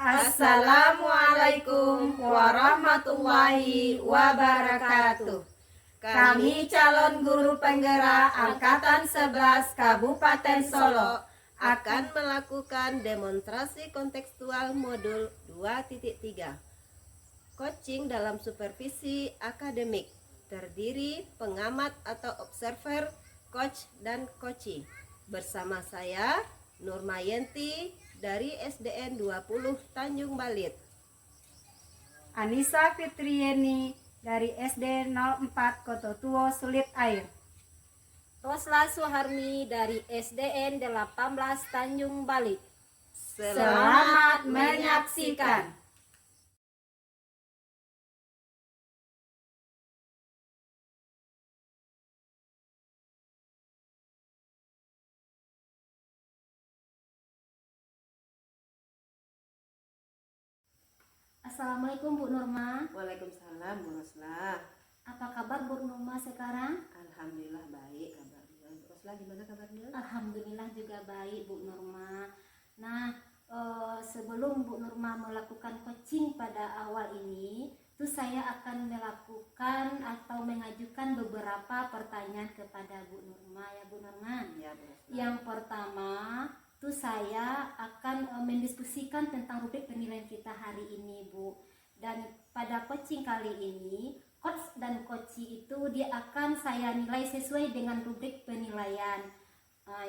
Assalamualaikum warahmatullahi wabarakatuh. Kami calon guru penggerak Angkatan 11 Kabupaten Solo akan melakukan demonstrasi kontekstual modul 2.3. Coaching dalam supervisi akademik terdiri pengamat atau observer, coach, dan coachee. Bersama saya Nurmayanti dari SDN 20 Tanjung Balit, Anissa Fitrieni dari SD 04 Kototuo Sulit Air, Rosla Suharmi dari SDN 18 Tanjung Balit. Selamat menyaksikan. Assalamualaikum Bu Nurma. Waalaikumsalam Bu Rosla. Apa kabar Bu Nurma sekarang? Alhamdulillah baik kabarnya. Bu Rosla gimana kabarnya? Alhamdulillah juga baik Bu Nurma. Nah, sebelum Bu Nurma melakukan coaching pada awal ini, tuh saya akan melakukan atau mengajukan beberapa pertanyaan kepada Bu Nurma ya Bu Nurma. Ya, Bu Rosla. Yang pertama, tuh saya akan mendiskusikan tentang rubrik penilaian kita hari ini Bu. Dan pada coaching kali ini, coach dan coachee itu dia akan saya nilai sesuai dengan rubrik penilaian.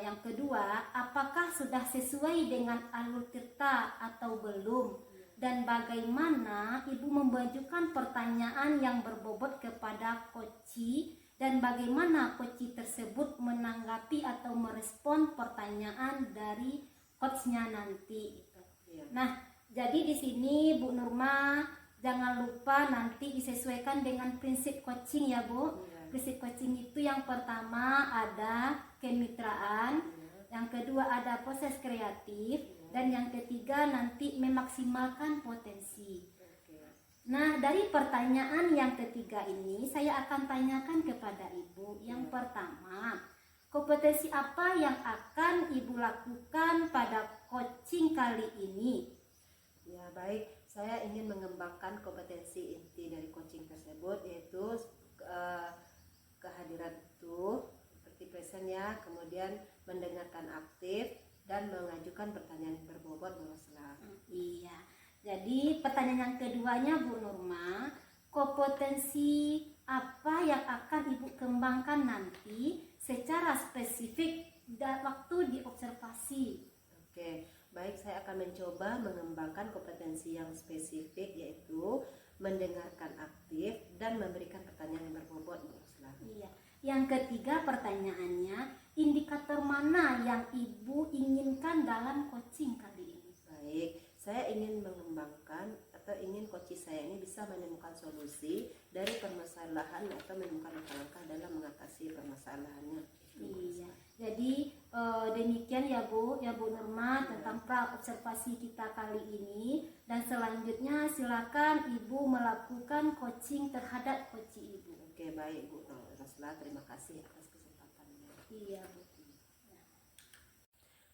Yang kedua, apakah sudah sesuai dengan alur tirta atau belum? Dan bagaimana Ibu membajukan pertanyaan yang berbobot kepada coachee dan bagaimana coachee tersebut menanggapi atau merespon pertanyaan dari coachnya nanti. Ya. Nah, jadi di sini Bu Nurma jangan lupa nanti disesuaikan dengan prinsip coaching ya Bu. Ya. Prinsip coaching itu yang pertama ada kemitraan, yang kedua ada proses kreatif, dan yang ketiga nanti memaksimalkan potensi. Nah, dari pertanyaan yang ketiga ini saya akan tanyakan kepada Ibu. Yang pertama, kompetensi apa yang akan Ibu lakukan pada coaching kali ini? Ya baik, saya ingin mengembangkan kompetensi inti dari coaching tersebut, yaitu kehadiran utuh seperti present ya, kemudian mendengarkan aktif dan mengajukan pertanyaan berbobot Bu Rosla. Iya. Jadi pertanyaan yang keduanya Bu Nurma, kompetensi apa yang akan Ibu kembangkan nanti secara spesifik dan waktu diobservasi? Oke, baik, saya akan mencoba mengembangkan kompetensi yang spesifik, yaitu mendengarkan aktif dan memberikan pertanyaan yang berbobot Bu Rosla. Iya. Yang ketiga pertanyaannya, indikator mana yang Ibu inginkan dalam coaching kali ini? Baik, saya ingin mengembangkan atau ingin coaching saya ini bisa menemukan solusi dari permasalahan atau menemukan langkah-langkah dalam mengatasi permasalahannya. Iya. Jadi demikian ya Bu Nurma tentang pra observasi kita kali ini, dan selanjutnya silakan Ibu melakukan coaching terhadap coaching Ibu. Oke, baik Bu Rosla, terima kasih atas kesempatannya. Iya Bu.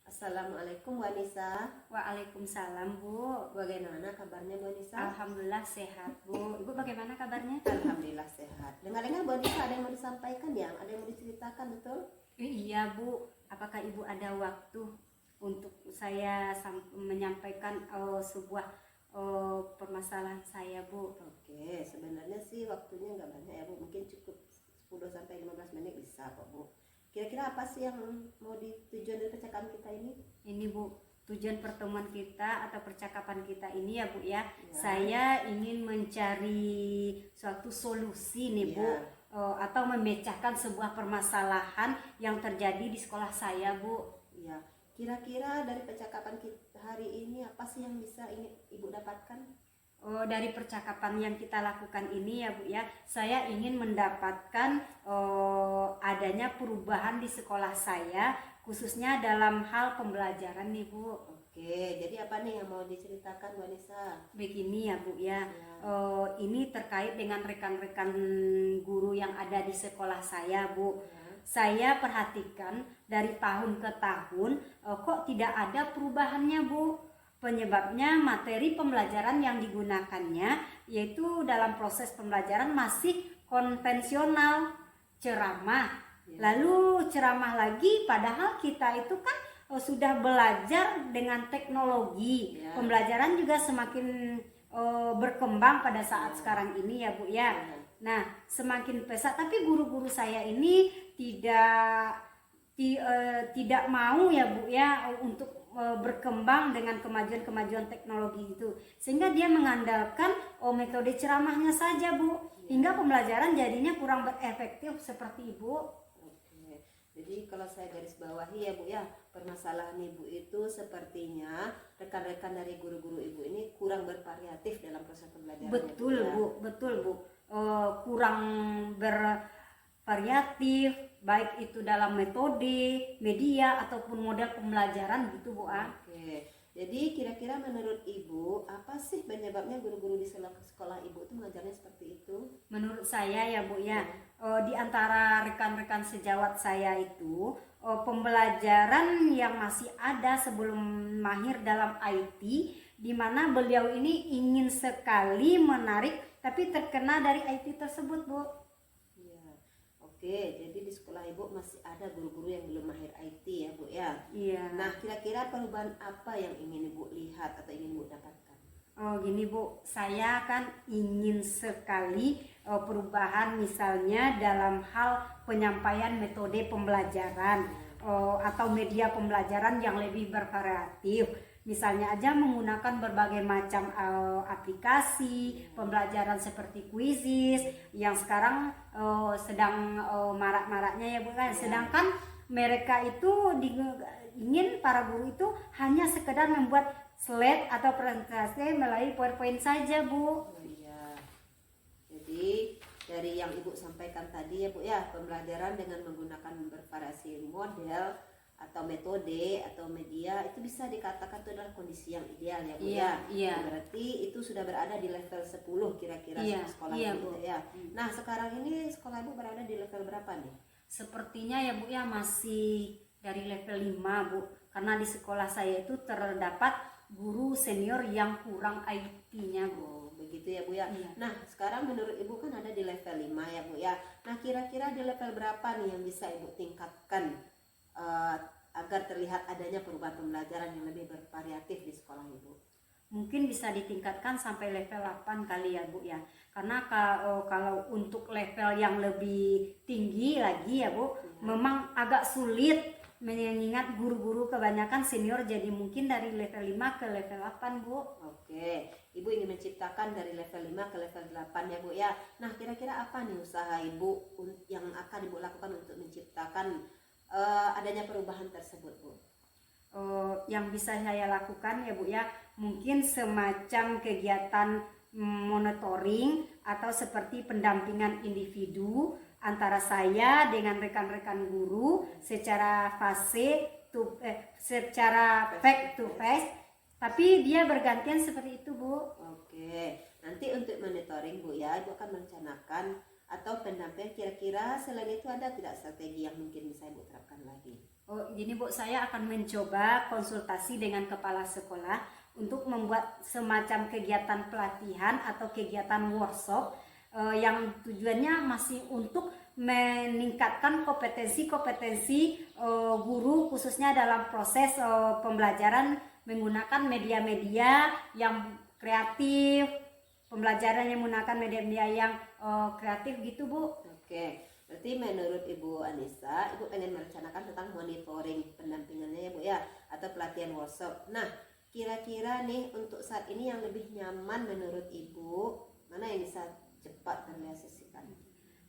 Assalamualaikum Bu Anissa. Waalaikumsalam Bu. Bagaimana kabarnya Bu Anissa? Alhamdulillah sehat Bu. Ibu bagaimana kabarnya? Alhamdulillah sehat. Dengar-dengar Bu Anissa ada yang mau disampaikan ya? Ada yang mau diceritakan, betul? Iya Bu. Apakah Ibu ada waktu untuk saya menyampaikan sebuah permasalahan saya Bu? Oke, sebenarnya sih waktunya nggak banyak ya Bu. Mungkin cukup 10-15 menit bisa kok Bu. Kira-kira apa sih yang mau tujuan dari percakapan kita ini? Ini Bu, tujuan pertemuan kita atau percakapan kita ini ya Bu ya, Ya. saya ingin mencari suatu solusi nih Bu, Ya. atau memecahkan sebuah permasalahan yang terjadi di sekolah saya Bu. Ya, kira-kira dari percakapan kita hari ini apa sih yang bisa Ibu dapatkan? Dari percakapan yang kita lakukan ini ya Bu ya, saya ingin mendapatkan adanya perubahan di sekolah saya, khususnya dalam hal pembelajaran nih Bu. Oke, jadi apa nih yang mau diceritakan Bu Anissa? Begini ya Bu ya, Ya. ini terkait dengan rekan-rekan guru yang ada di sekolah saya Bu. Ya. Saya perhatikan dari tahun ke tahun kok tidak ada perubahannya Bu. Penyebabnya materi pembelajaran yang digunakannya yaitu dalam proses pembelajaran masih konvensional, ceramah. Lalu ceramah lagi padahal kita itu kan sudah belajar dengan teknologi. Pembelajaran juga semakin berkembang pada saat sekarang ini ya Bu ya. Nah, semakin pesat tapi guru-guru saya ini tidak mau ya Bu ya untuk berkembang dengan kemajuan-kemajuan teknologi itu, sehingga dia mengandalkan metode ceramahnya saja Bu, hingga pembelajaran jadinya kurang berefektif seperti Ibu. Oke. Jadi kalau saya garis bawahi ya Bu ya, permasalahan Ibu itu sepertinya rekan-rekan dari guru-guru Ibu ini kurang bervariatif dalam proses pembelajaran. Betul Bu, betul Bu, kurang bervariatif, baik itu dalam metode, media ataupun model pembelajaran gitu Bu. Oke. Jadi kira-kira menurut Ibu apa sih penyebabnya guru-guru di sekolah Ibu itu mengajarnya seperti itu? Menurut saya ya Bu ya, di antara rekan-rekan sejawat saya itu pembelajaran yang masih ada sebelum mahir dalam IT, di mana beliau ini ingin sekali menarik tapi terkena dari IT tersebut Bu. Oke, jadi di sekolah Ibu masih ada guru-guru yang belum mahir IT ya Bu ya. Iya. Nah, kira-kira perubahan apa yang ingin Ibu lihat atau ingin Ibu dapatkan? Oh gini Bu, saya kan ingin sekali perubahan misalnya dalam hal penyampaian metode pembelajaran atau media pembelajaran yang lebih bervariatif. Misalnya aja menggunakan berbagai macam aplikasi pembelajaran seperti Quizizz yang sekarang sedang marak-maraknya ya Bu kan. Sedangkan mereka itu ingin para guru itu hanya sekedar membuat slide atau presentasi melalui PowerPoint saja Bu. Iya. Jadi dari yang Ibu sampaikan tadi ya Bu ya, pembelajaran dengan menggunakan bervariasi model atau metode atau media itu bisa dikatakan itu adalah kondisi yang ideal ya Bu ya. Iya. Berarti itu sudah berada di level 10 kira-kira sekolah Ibu ya. Nah, sekarang ini sekolah Ibu berada di level berapa nih? Sepertinya ya Bu ya masih dari level 5 Bu, karena di sekolah saya itu terdapat guru senior yang kurang IT-nya Bu. Begitu ya Bu ya. Iya. Nah, sekarang menurut Ibu kan ada di level 5 ya Bu ya. Nah, kira-kira di level berapa nih yang bisa Ibu tingkatkan agar terlihat adanya perubahan pembelajaran yang lebih bervariatif di sekolah Ibu? Mungkin bisa ditingkatkan sampai level 8 kali ya Bu ya. Karena kalau untuk level yang lebih tinggi lagi ya Bu, memang agak sulit, mengingat guru-guru kebanyakan senior, jadi mungkin dari level 5 ke level 8 Bu. Oke, Ibu ingin menciptakan dari level 5 ke level 8 ya Bu ya. Nah, kira-kira apa nih usaha Ibu yang akan Ibu lakukan untuk menciptakan adanya perubahan tersebut Bu? Yang bisa saya lakukan ya Bu ya, mungkin semacam kegiatan monitoring atau seperti pendampingan individu antara saya dengan rekan-rekan guru secara secara face to face, tapi dia bergantian seperti itu Bu. Oke, nanti untuk monitoring Bu ya, Ibu akan merencanakan atau pendampingan, kira-kira selain itu ada tidak strategi yang mungkin bisa Ibu terapkan lagi? Oh, gini Bu, saya akan mencoba konsultasi dengan kepala sekolah untuk membuat semacam kegiatan pelatihan atau kegiatan workshop yang tujuannya masih untuk meningkatkan kompetensi guru khususnya dalam proses pembelajaran menggunakan media-media yang kreatif, pembelajaran yang menggunakan media-media yang kreatif gitu Bu. Oke, berarti menurut Ibu Anissa, Ibu pengen merencanakan tentang monitoring pendampingannya ya Bu ya, atau pelatihan workshop. Nah, kira-kira nih untuk saat ini yang lebih nyaman menurut Ibu, mana yang bisa cepat terrealisasikan?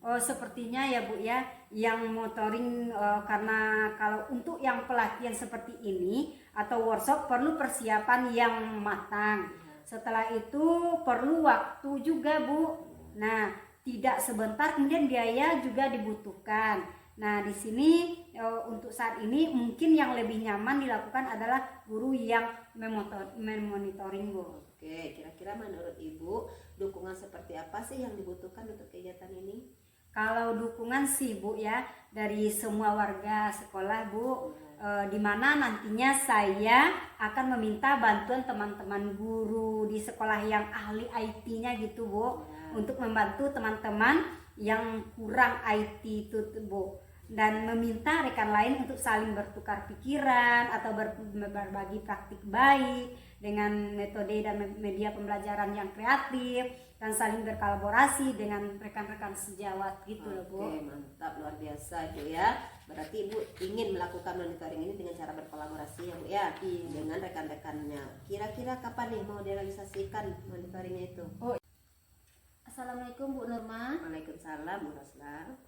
Oh, sepertinya ya Bu ya, yang monitoring karena kalau untuk yang pelatihan seperti ini atau workshop perlu persiapan yang matang. Setelah itu perlu waktu juga Bu. Nah, tidak sebentar, kemudian biaya juga dibutuhkan. Nah, di sini untuk saat ini mungkin yang lebih nyaman dilakukan adalah guru yang memonitoring Bu. Oke, kira-kira menurut Ibu dukungan seperti apa sih yang dibutuhkan untuk kegiatan ini? Kalau dukungan sih Bu ya dari semua warga sekolah Bu, di mana nantinya saya akan meminta bantuan teman-teman guru di sekolah yang ahli IT-nya gitu Bu, untuk membantu teman-teman yang kurang IT itu Bu, dan meminta rekan lain untuk saling bertukar pikiran atau berbagi praktik baik dengan metode dan media pembelajaran yang kreatif, dan saling berkolaborasi dengan rekan-rekan sejawat gitu loh Bu. Oke, mantap, luar biasa Ibu ya. Berarti Ibu ingin melakukan monitoring ini dengan cara berkolaborasi ya Bu ya, dengan rekan-rekannya. Kira-kira kapan nih mau direalisasikan monitoringnya itu? Assalamualaikum Bu Nurma. Waalaikumsalam Bu Rosla.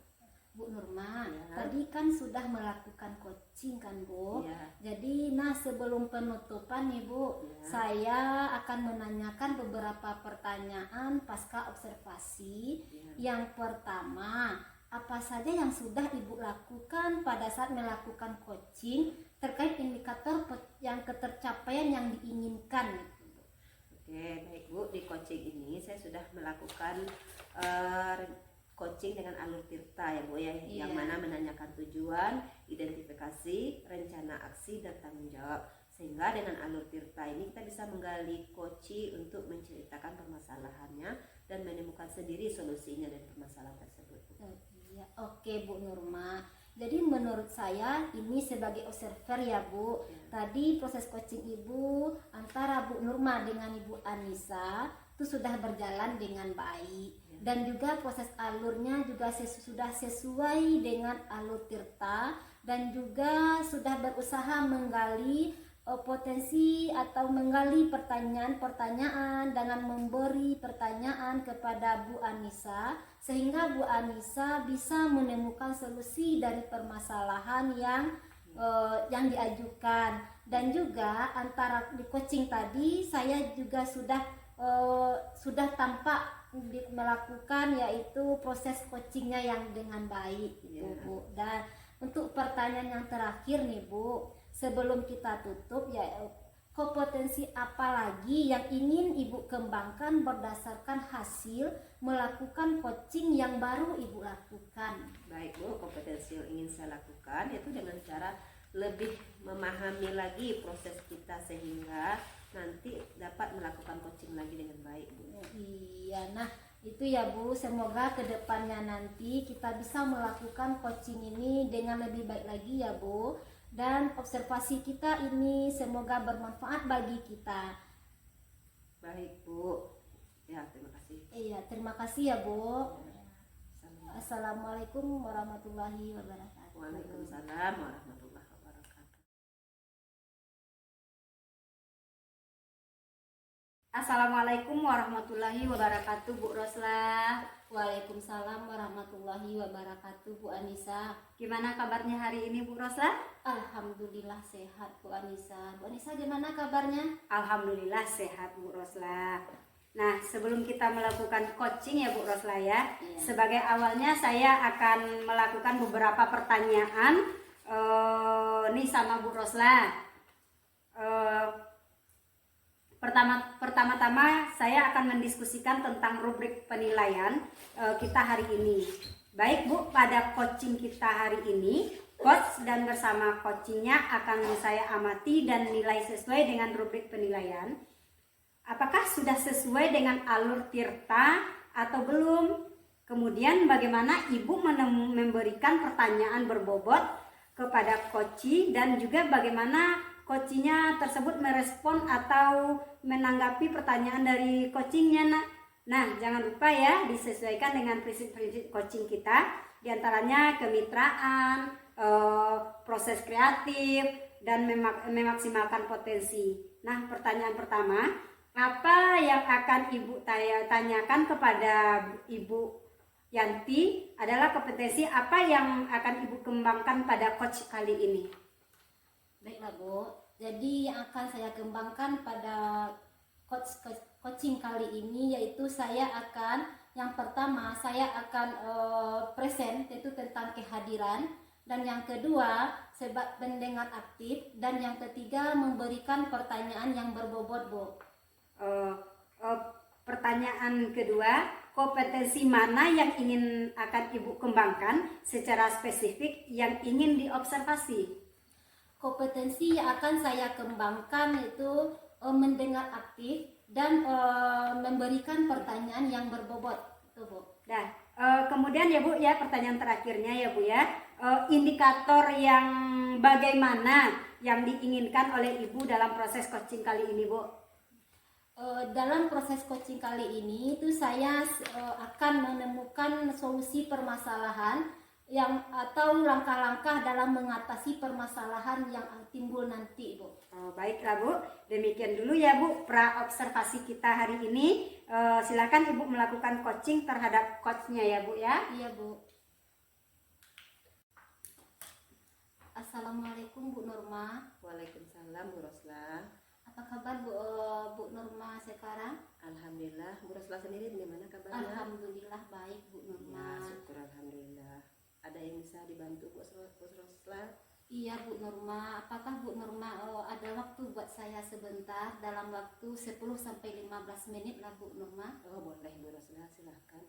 Bu Nurma, Ya. tadi kan sudah melakukan coaching kan Bu. Ya. Jadi sebelum penutupan nih Bu, Ya. saya akan menanyakan beberapa pertanyaan pasca observasi. Ya. Yang pertama, apa saja yang sudah Ibu lakukan pada saat melakukan coaching terkait indikator yang ketercapaian yang diinginkan gitu, Bu? Oke, baik Bu, di coaching ini saya sudah melakukan coaching dengan alur tirta ya Bu ya, yang mana menanyakan tujuan, identifikasi, rencana aksi dan tanggung jawab. Sehingga dengan alur tirta ini kita bisa menggali coaching untuk menceritakan permasalahannya dan menemukan sendiri solusinya dari permasalahan tersebut. Iya, oke Bu Nurma. Jadi menurut saya ini sebagai observer ya Bu, tadi proses coaching Ibu antara Bu Nurma dengan Ibu Anissa itu sudah berjalan dengan baik, dan juga proses alurnya juga sudah sesuai dengan alur tirta, dan juga sudah berusaha menggali potensi atau menggali pertanyaan-pertanyaan dengan memberi pertanyaan kepada Bu Anissa, sehingga Bu Anissa bisa menemukan solusi dari permasalahan yang diajukan. Dan juga antara di coaching tadi saya juga sudah tampak melakukan yaitu proses coachingnya yang dengan baik gitu, Bu. Dan untuk pertanyaan yang terakhir nih Bu, sebelum kita tutup ya, kompetensi apa lagi yang ingin Ibu kembangkan berdasarkan hasil melakukan coaching yang baru Ibu lakukan? Baik Bu, kompetensi yang ingin saya lakukan yaitu dengan cara lebih memahami lagi proses kita sehingga nanti dapat melakukan coaching lagi dengan baik Bu. Iya, nah itu ya Bu, semoga kedepannya nanti kita bisa melakukan coaching ini dengan lebih baik lagi ya Bu. Dan observasi kita ini semoga bermanfaat bagi kita. Baik Bu, ya terima kasih. Iya, terima kasih ya Bu. Sama. Assalamualaikum warahmatullahi wabarakatuh. Waalaikumsalam warahmatullahi wabarakatuh. Assalamualaikum warahmatullahi wabarakatuh Bu Rosla. Waalaikumsalam warahmatullahi wabarakatuh Bu Anissa. Gimana kabarnya hari ini Bu Rosla? Alhamdulillah sehat Bu Anissa. Bu Anissa gimana kabarnya? Alhamdulillah sehat Bu Rosla. Nah, sebelum kita melakukan coaching ya Bu Rosla ya, sebagai awalnya saya akan melakukan beberapa pertanyaan nih sama Bu Rosla. Pertama-tama saya akan mendiskusikan tentang rubrik penilaian kita hari ini. Baik Bu, pada coaching kita hari ini, coach dan bersama coachingnya akan saya amati dan nilai sesuai dengan rubrik penilaian. Apakah sudah sesuai dengan alur tirta atau belum? Kemudian bagaimana Ibu memberikan pertanyaan berbobot kepada coaching, dan juga bagaimana coachingnya tersebut merespon atau menanggapi pertanyaan dari coachingnya. Nah, jangan lupa ya disesuaikan dengan prinsip-prinsip coaching kita, diantaranya kemitraan, proses kreatif, dan memaksimalkan potensi. Nah, pertanyaan pertama, apa yang akan Ibu tanyakan kepada Ibu Yanti adalah kompetensi apa yang akan Ibu kembangkan pada coach kali ini? Baiklah Bu, jadi yang akan saya kembangkan pada coaching kali ini yaitu yang pertama saya akan present, yaitu tentang kehadiran, dan yang kedua sebab pendengar aktif, dan yang ketiga memberikan pertanyaan yang berbobot Bu. Pertanyaan kedua, kompetensi mana yang ingin akan Ibu kembangkan secara spesifik yang ingin diobservasi? Kompetensi yang akan saya kembangkan itu mendengar aktif dan memberikan pertanyaan yang berbobot, itu Bu. Nah, kemudian ya Bu ya, pertanyaan terakhirnya ya Bu ya, indikator yang bagaimana yang diinginkan oleh Ibu dalam proses coaching kali ini Bu? Dalam proses coaching kali ini itu saya akan menemukan solusi permasalahan yang atau langkah-langkah dalam mengatasi permasalahan yang timbul nanti Bu. Baiklah Bu, demikian dulu ya Bu pra-observasi kita hari ini. Silakan Ibu melakukan coaching terhadap coachnya ya Bu ya. Iya Bu. Assalamualaikum Bu Nurma. Waalaikumsalam Bu Rosla. Apa kabar Bu Nurma sekarang? Alhamdulillah. Bu Rosla sendiri bagaimana kabarnya? Alhamdulillah baik Bu Ya, Nurma. syukur alhamdulillah. Ada yang bisa dibantu Bu Rosla? Iya Bu Nurma. Apakah Bu Nurma ada waktu buat saya sebentar dalam waktu 10 sampai 15 menit lah Bu Nurma? Oh boleh Bu Rosla, silahkan.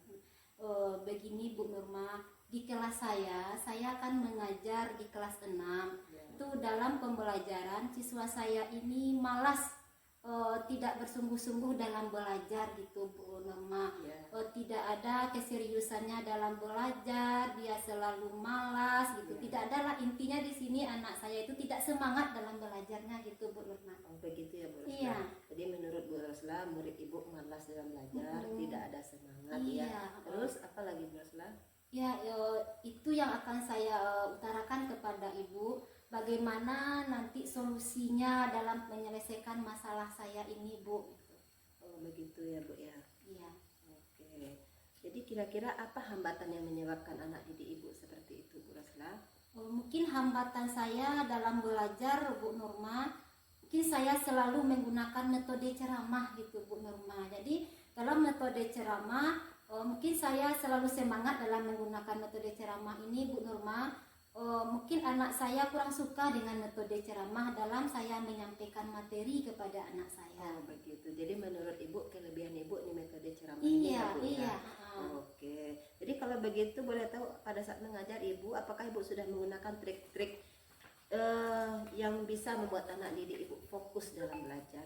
Begini Bu Nurma, di kelas saya akan mengajar di kelas 6. Ya. Itu dalam pembelajaran siswa saya ini malas, tidak bersungguh-sungguh dalam belajar gitu Bu Nurma. Ya. Tidak ada keseriusannya dalam belajar, dia selalu malas gitu. Ya. Tidak ada lah, intinya di sini anak saya itu tidak semangat dalam belajarnya gitu Bu Nurma. Oh begitu ya Bu Rosla. Iya. Jadi menurut Bu Rosla, murid Ibu malas dalam belajar, tidak ada semangat Iya. ya. Terus apa lagi Bu Rosla? Ya, itu yang akan saya utarakan kepada Ibu. Bagaimana nanti solusinya dalam menyelesaikan masalah saya ini, Bu. Oh begitu ya Bu ya. Iya. Oke. Jadi kira-kira apa hambatan yang menyebabkan anak didik Ibu seperti itu Bu Rosla? Mungkin hambatan saya dalam belajar, Bu Nurma, mungkin saya selalu menggunakan metode ceramah gitu, Bu Nurma. Jadi dalam metode ceramah, mungkin saya selalu semangat dalam menggunakan metode ceramah ini, Bu Nurma. Mungkin anak saya kurang suka dengan metode ceramah dalam saya menyampaikan materi kepada anak saya. Oh begitu. Jadi menurut Ibu kelebihan Ibu ini metode ceramah ini Iya, ya Bu ya? iya. Oke. Jadi kalau begitu boleh tahu pada saat mengajar Ibu, apakah Ibu sudah menggunakan trik-trik yang bisa membuat anak didik Ibu fokus dalam belajar?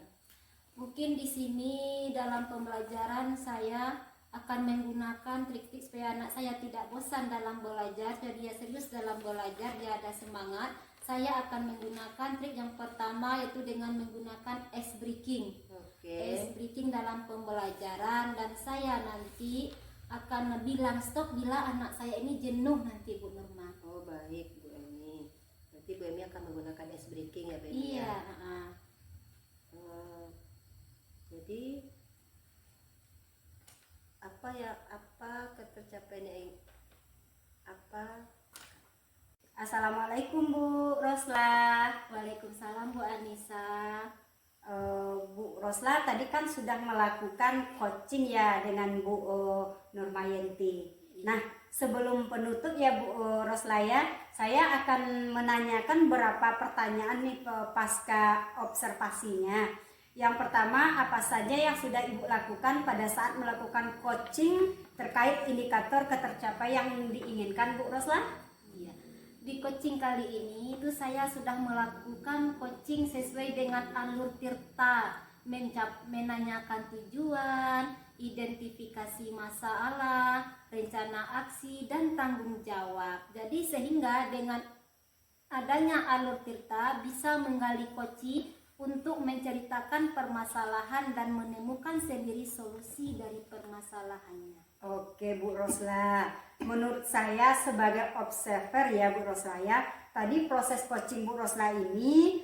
Mungkin di sini dalam pembelajaran saya akan menggunakan trik-trik supaya anak saya tidak bosan dalam belajar, jadi dia serius dalam belajar, dia ada semangat. Saya akan menggunakan trik yang pertama yaitu dengan menggunakan ice breaking. Ice Oke. breaking dalam pembelajaran, dan saya nanti akan bilang stop bila anak saya ini jenuh nanti Bu Nurma. Oh baik Bu Emi. Berarti Bu Emi akan menggunakan ice breaking ya Bu Emi? Iya, Ya? Jadi apa ketercapaiannya apa? Assalamualaikum Bu Rosla. Waalaikumsalam Bu Anissa. Bu Rosla tadi kan sudah melakukan coaching ya dengan Bu Nurmayanti. Nah, sebelum penutup ya Bu Rosla ya, saya akan menanyakan beberapa pertanyaan nih pasca observasinya. Yang pertama, apa saja yang sudah Ibu lakukan pada saat melakukan coaching terkait indikator ketercapaian yang diinginkan Bu Rosla? Iya. Di coaching kali ini itu saya sudah melakukan coaching sesuai dengan alur tirta, menanyakan tujuan, identifikasi masalah, rencana aksi, dan tanggung jawab. Jadi sehingga dengan adanya alur tirta bisa menggali coaching untuk menceritakan permasalahan dan menemukan sendiri solusi dari permasalahannya. Oke Bu Rosla, menurut saya sebagai observer ya Bu Rosla ya, tadi proses coaching Bu Rosla ini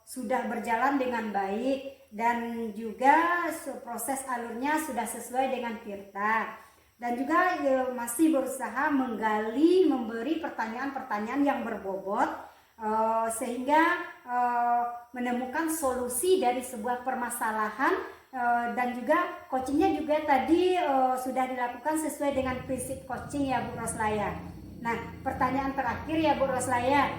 sudah berjalan dengan baik dan juga proses alurnya sudah sesuai dengan tirta, dan juga masih berusaha menggali, memberi pertanyaan-pertanyaan yang berbobot sehingga menemukan solusi dari sebuah permasalahan, dan juga coachingnya juga tadi sudah dilakukan sesuai dengan prinsip coaching ya Bu Rosla ya. Nah, pertanyaan terakhir ya Bu Rosla ya,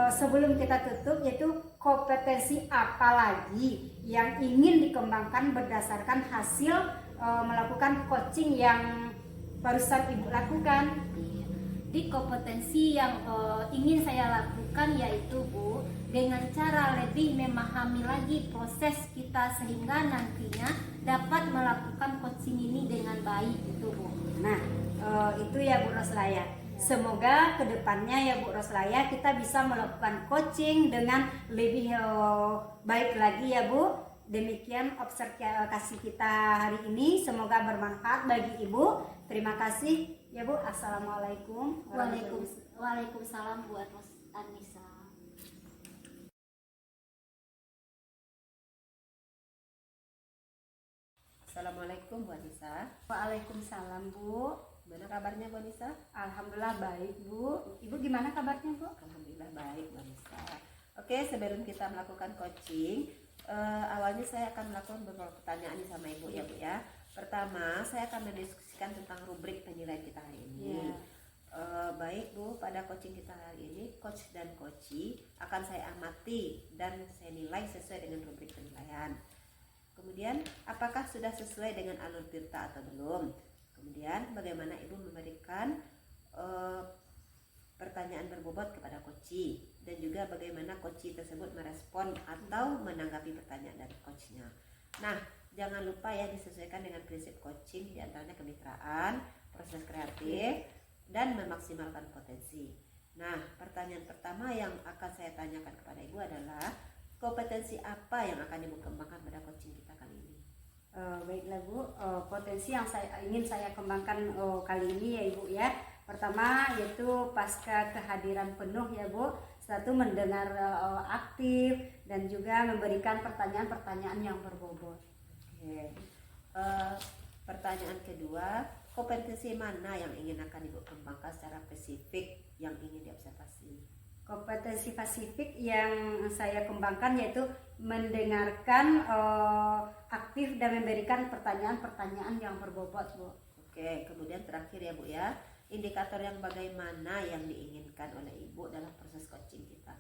sebelum kita tutup, yaitu kompetensi apa lagi yang ingin dikembangkan berdasarkan hasil melakukan coaching yang barusan Ibu lakukan. Iya. Di kompetensi yang ingin saya lakukan yaitu Bu, dengan cara lebih memahami lagi proses kita sehingga nantinya dapat melakukan coaching ini dengan baik itu Bu. Nah, itu ya Bu Roslaya. Semoga kedepannya ya Bu Roslaya kita bisa melakukan coaching dengan lebih baik lagi ya Bu. Demikian observasi kita hari ini, semoga bermanfaat bagi Ibu. Terima kasih ya Bu. Assalamualaikum. Waalaikumsalam buat Mas Anissa. Assalamualaikum Bu Anissa. Waalaikumsalam Bu. Gimana kabarnya Bu Anissa? Alhamdulillah baik Bu. Ibu gimana kabarnya Bu? Alhamdulillah baik Bu Anissa. Oke, sebelum kita melakukan coaching, awalnya saya akan melakukan beberapa pertanyaan nih sama Ibu ya Bu ya. Pertama, saya akan mendiskusikan tentang rubrik penilaian kita hari ini. Ya. Baik Bu, pada coaching kita hari ini, coach dan coachee akan saya amati dan saya nilai sesuai dengan rubrik penilaian. Kemudian, apakah sudah sesuai dengan alur tirta atau belum? Kemudian, bagaimana Ibu memberikan pertanyaan berbobot kepada coachee, dan juga bagaimana coachee tersebut merespon atau menanggapi pertanyaan dari coachnya. Nah, jangan lupa ya disesuaikan dengan prinsip coaching, diantaranya kemitraan, proses kreatif, dan memaksimalkan potensi. Nah, pertanyaan pertama yang akan saya tanyakan kepada Ibu adalah kompetensi apa yang akan Ibu kembangkan pada coaching kita kali ini? Baiklah Bu, potensi yang ingin saya kembangkan kali ini ya Ibu ya. Pertama yaitu pasca kehadiran penuh ya Bu, satu mendengar aktif dan juga memberikan pertanyaan-pertanyaan yang berbobot. Oke. Pertanyaan kedua, kompetensi mana yang ingin akan Ibu kembangkan secara spesifik yang ingin diobservasi? Kompetensi spesifik yang saya kembangkan yaitu mendengarkan aktif dan memberikan pertanyaan-pertanyaan yang berbobot Bu. Oke, kemudian terakhir ya Bu ya, indikator yang bagaimana yang diinginkan oleh Ibu dalam proses coaching kita?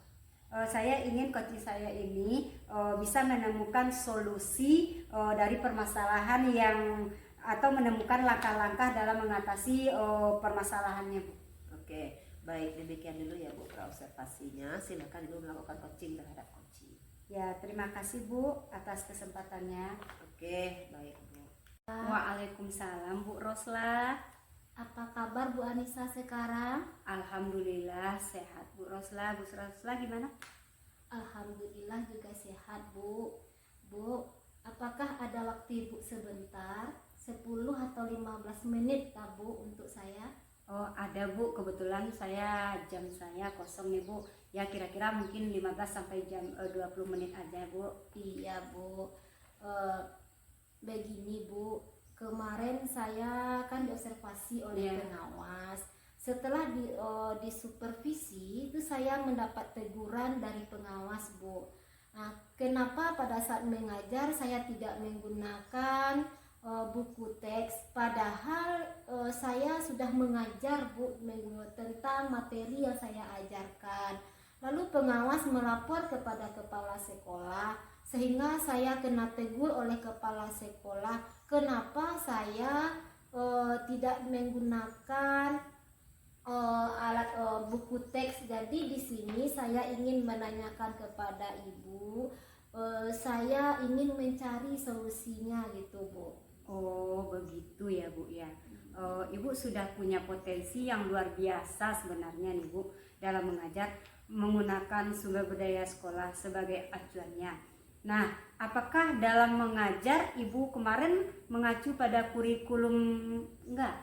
Saya ingin coaching saya ini bisa menemukan solusi dari permasalahan yang atau menemukan langkah-langkah dalam mengatasi permasalahannya Bu. Oke, baik, demikian dulu ya Bu observasinya. Silakan Ibu melakukan coaching terhadap coaching. Ya, terima kasih Bu atas kesempatannya. Oke, baik Bu. Waalaikumsalam Bu Rosla. Apa kabar Bu Anissa sekarang? Alhamdulillah sehat Bu Rosla. Bu Rosla gimana? Alhamdulillah juga sehat Bu. Bu, apakah ada waktu Ibu sebentar? 10 atau 15 menit tak Bu untuk saya? Oh ada Bu, kebetulan jam saya kosong nih Bu. Ya kira-kira mungkin 15 sampai jam 20 menit aja Bu. Iya Bu. Begini Bu, kemarin saya kan diobservasi oleh pengawas. Setelah disupervisi itu saya mendapat teguran dari pengawas Bu. Nah, kenapa pada saat mengajar saya tidak menggunakan buku teks, padahal saya sudah mengajar Bu tentang materi yang saya ajarkan. Lalu pengawas melapor kepada kepala sekolah, sehingga saya kena tegur oleh kepala sekolah kenapa saya tidak menggunakan alat buku teks. Jadi di sini saya ingin menanyakan kepada Ibu, saya ingin mencari solusinya gitu Bu. Oh begitu ya Bu ya. Ibu sudah punya potensi yang luar biasa sebenarnya nih Bu dalam mengajar menggunakan sumber budaya sekolah sebagai acuannya. Nah, apakah dalam mengajar Ibu kemarin mengacu pada kurikulum enggak?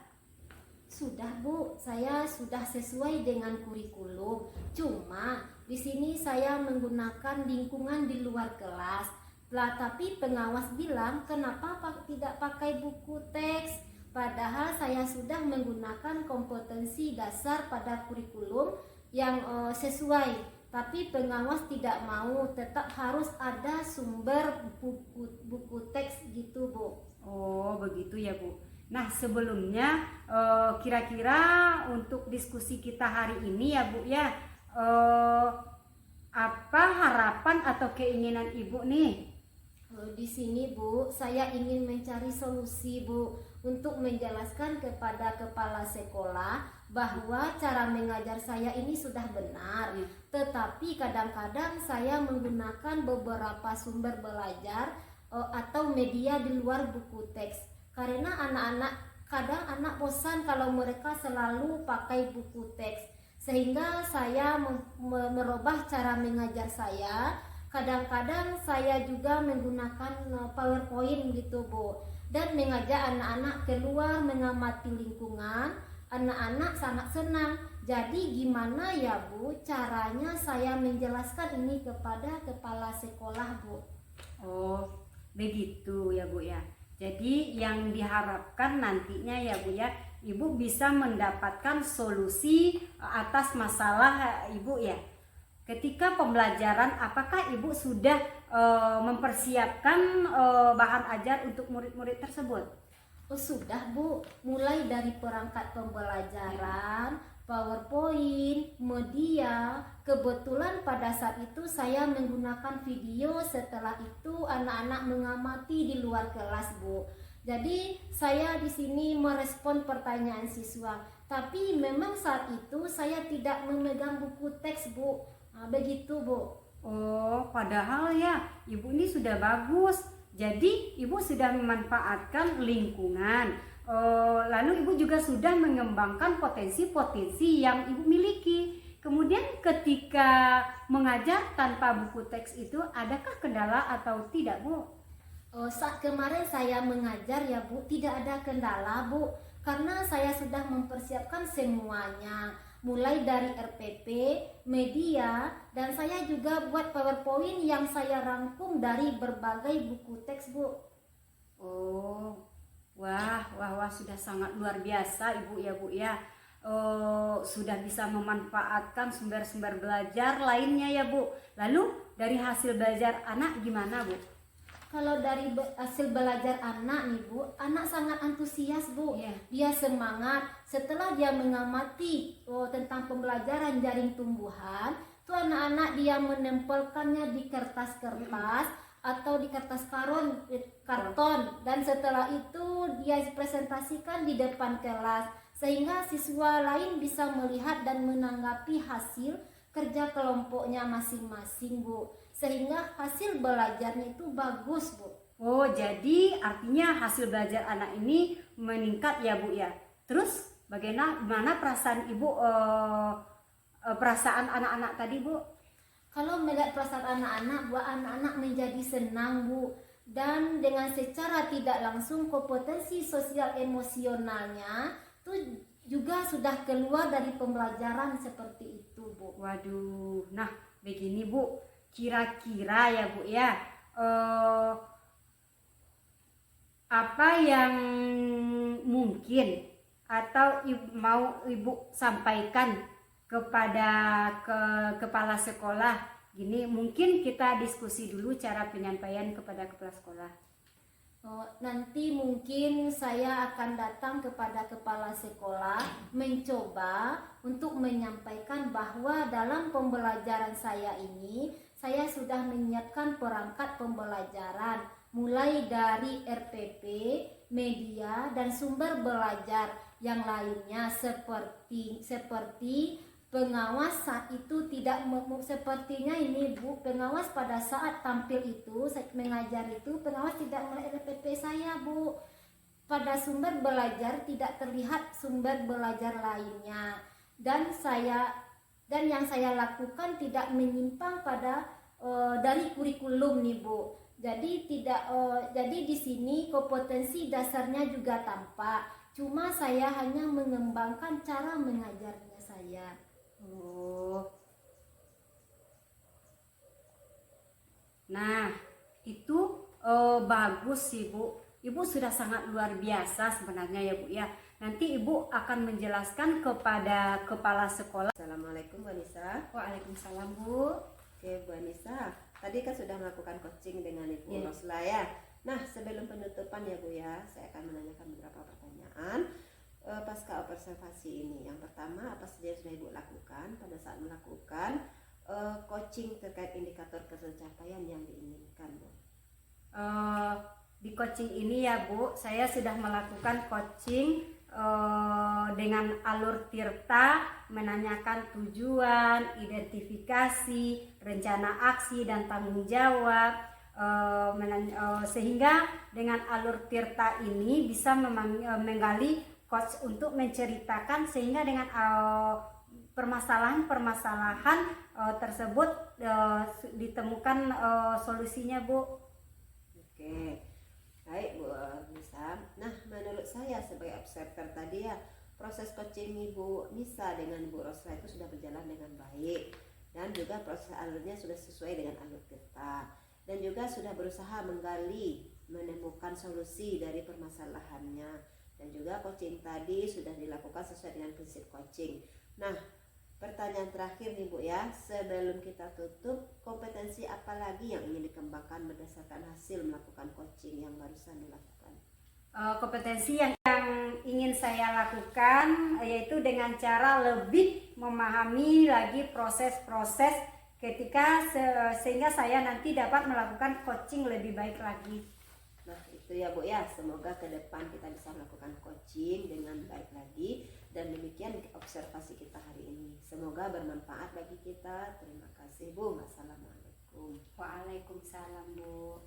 Sudah Bu, saya sudah sesuai dengan kurikulum. Cuma di sini saya menggunakan lingkungan di luar kelas. Tapi pengawas bilang kenapa tidak pakai buku teks? Padahal saya sudah menggunakan kompetensi dasar pada kurikulum yang sesuai. Tapi pengawas tidak mau, tetap harus ada sumber buku teks gitu Bu. Oh begitu ya Bu. Nah sebelumnya kira-kira untuk diskusi kita hari ini ya Bu ya, apa harapan atau keinginan Ibu nih? Di sini Bu, saya ingin mencari solusi Bu untuk menjelaskan kepada kepala sekolah bahwa cara mengajar saya ini sudah benar. Tetapi kadang-kadang saya menggunakan beberapa sumber belajar atau media di luar buku teks. Karena kadang anak bosan kalau mereka selalu pakai buku teks. Sehingga saya merubah cara mengajar saya. Kadang-kadang saya juga menggunakan PowerPoint gitu Bu, dan mengajak anak-anak keluar mengamati lingkungan. Anak-anak sangat senang. Jadi gimana ya Bu caranya saya menjelaskan ini kepada kepala sekolah Bu? Oh, begitu ya Bu ya. Jadi yang diharapkan nantinya ya Bu ya, Ibu bisa mendapatkan solusi atas masalah Ibu ya. Ketika pembelajaran, apakah Ibu sudah mempersiapkan bahan ajar untuk murid-murid tersebut? Oh sudah Bu, mulai dari perangkat pembelajaran, PowerPoint, media. Kebetulan pada saat itu saya menggunakan video, setelah itu anak-anak mengamati di luar kelas Bu. Jadi saya di sini merespon pertanyaan siswa, tapi memang saat itu saya tidak memegang buku teks Bu. Begitu Bu. Oh, padahal ya Ibu ini sudah bagus. Jadi Ibu sudah memanfaatkan lingkungan. Lalu Ibu juga sudah mengembangkan potensi-potensi yang Ibu miliki. Kemudian ketika mengajar tanpa buku teks itu, adakah kendala atau tidak Bu? Saat kemarin saya mengajar ya Bu, tidak ada kendala Bu, karena saya sudah mempersiapkan semuanya, mulai dari RPP, media, dan saya juga buat PowerPoint yang saya rangkum dari berbagai buku teks Bu. Oh, wah, sudah sangat luar biasa Ibu ya Bu ya. Sudah bisa memanfaatkan sumber-sumber belajar lainnya ya Bu. Lalu dari hasil belajar anak gimana Bu? Kalau dari hasil belajar anak nih Bu, anak sangat antusias Bu. Yeah. Dia semangat. Setelah dia mengamati tentang pembelajaran jaring tumbuhan, tuh anak-anak dia menempelkannya di kertas-kertas atau di kertas karton, dan setelah itu dia presentasikan di depan kelas, sehingga siswa lain bisa melihat dan menanggapi hasil kerja kelompoknya masing-masing Bu, sehingga hasil belajarnya itu bagus Bu. Oh, jadi artinya hasil belajar anak ini meningkat ya Bu ya. Terus bagaimana perasaan Ibu, perasaan anak-anak tadi Bu? Kalau melihat perasaan anak-anak, buat anak-anak menjadi senang Bu, dan dengan secara tidak langsung kompetensi sosial emosionalnya tuh juga sudah keluar dari pembelajaran seperti itu Bu. Waduh, nah begini Bu, kira-kira ya Bu ya, apa yang mungkin atau mau Ibu sampaikan kepada kepala sekolah? Gini, mungkin kita diskusi dulu cara penyampaian kepada kepala sekolah. Nanti mungkin saya akan datang kepada kepala sekolah mencoba untuk menyampaikan bahwa dalam pembelajaran saya ini saya sudah menyiapkan perangkat pembelajaran mulai dari RPP, media, dan sumber belajar yang lainnya seperti pengawas saat itu tidak sepertinya ini Bu, pengawas pada saat tampil itu saya mengajar itu pengawas tidak melihat RPP saya Bu. Pada sumber belajar tidak terlihat sumber belajar lainnya, dan yang saya lakukan tidak menyimpang pada dari kurikulum nih Bu. Jadi jadi di sini kompetensi dasarnya juga tampak, cuma saya hanya mengembangkan cara mengajarnya saya. Oh. Nah, itu bagus sih Bu. Ibu sudah sangat luar biasa sebenarnya ya Bu ya. Nanti Ibu akan menjelaskan kepada kepala sekolah. Assalamualaikum Bu Anissa. Waalaikumsalam Bu. Oke Bu Anissa, tadi kan sudah melakukan coaching dengan Ibu Yeah. Rosla ya. Nah, sebelum penutupan ya Bu ya, saya akan menanyakan beberapa pertanyaan pasca observasi ini. Yang pertama, apa saja yang sudah Ibu lakukan pada saat melakukan coaching terkait indikator pencapaian yang diinginkan Bu? Di coaching ini ya Bu, saya sudah melakukan coaching dengan alur Tirta, menanyakan tujuan, identifikasi, rencana aksi dan tanggung jawab, sehingga dengan alur Tirta ini bisa menggali coach untuk menceritakan, sehingga dengan permasalahan-permasalahan tersebut ditemukan solusinya Bu. Oke, baik Bu Nisa. Nah, menurut saya sebagai observer tadi ya, proses coaching Ibu Nisa dengan Bu Rosla itu sudah berjalan dengan baik, dan juga proses alurnya sudah sesuai dengan alur kita, dan juga sudah berusaha menggali, menemukan solusi dari permasalahannya, dan juga coaching tadi sudah dilakukan sesuai dengan prinsip coaching. Nah, pertanyaan terakhir nih Bu ya, sebelum kita tutup, kompetensi apa lagi yang ingin dikembangkan berdasarkan hasil melakukan coaching yang barusan dilakukan? Kompetensi yang ingin saya lakukan yaitu dengan cara lebih memahami lagi proses-proses ketika sehingga saya nanti dapat melakukan coaching lebih baik lagi. Nah itu ya Bu ya, semoga ke depan kita bisa melakukan coaching dengan baik lagi, dan demikian observasi kita hari ini. Semoga bermanfaat bagi kita. Terima kasih Bu. Wassalamualaikum. Waalaikumsalam Bu.